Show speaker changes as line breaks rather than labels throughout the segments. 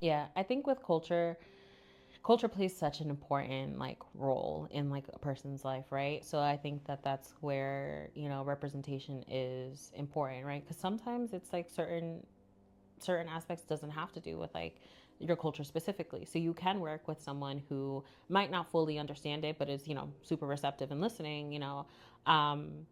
Yeah, I think with culture plays such an important like role in like a person's life, right? So I think that that's where, representation is important, right? Because sometimes it's like certain aspects doesn't have to do with like your culture specifically. So you can work with someone who might not fully understand it, but is, super receptive and listening, Um,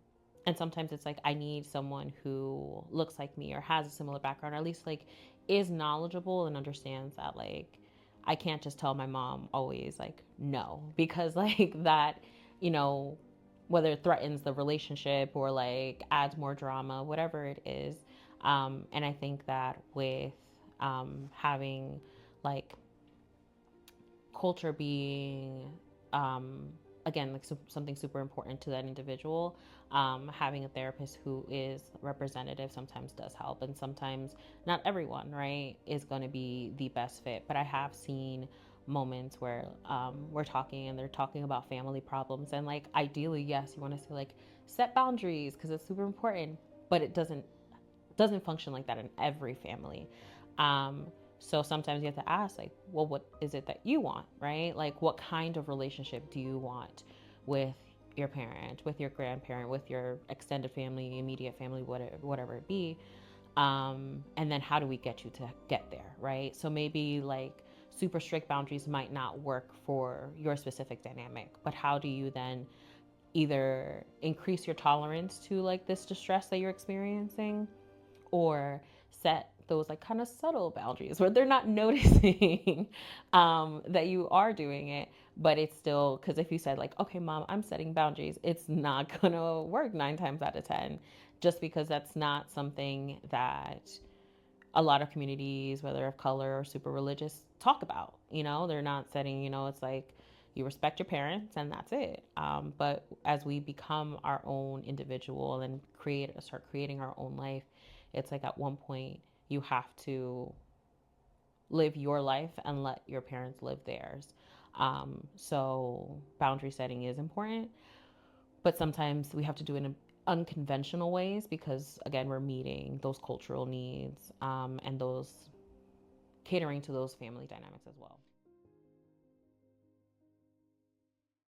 and sometimes it's like I need someone who looks like me or has a similar background, or at least like is knowledgeable and understands that like I can't just tell my mom always like no, because like that, you know, whether it threatens the relationship or like adds more drama, whatever it is. And I think that with having like culture being um, again like something super important to that individual, having a therapist who is representative sometimes does help, and sometimes not everyone, right, is going to be the best fit. But I have seen moments where we're talking and they're talking about family problems, and like ideally, yes, you want to say like set boundaries because it's super important, but it doesn't function like that in every family. Um, so sometimes you have to ask, like, well, what is it that you want, right? Like, what kind of relationship do you want with your parent, with your grandparent, with your extended family, immediate family, whatever it be? And then how do we get you to get there, right? So maybe like super strict boundaries might not work for your specific dynamic, but how do you then either increase your tolerance to like this distress that you're experiencing, or set those like kind of subtle boundaries where they're not noticing that you are doing it, but it's still, because if you said like, okay mom, I'm setting boundaries, it's not gonna work 9 times out of 10, just because that's not something that a lot of communities, whether of color or super religious, talk about. They're not setting, it's like you respect your parents and that's it. But as we become our own individual and start creating our own life, it's like at one point you have to live your life and let your parents live theirs. So boundary setting is important, but sometimes we have to do it in unconventional ways because again we're meeting those cultural needs, and those catering to those family dynamics as well.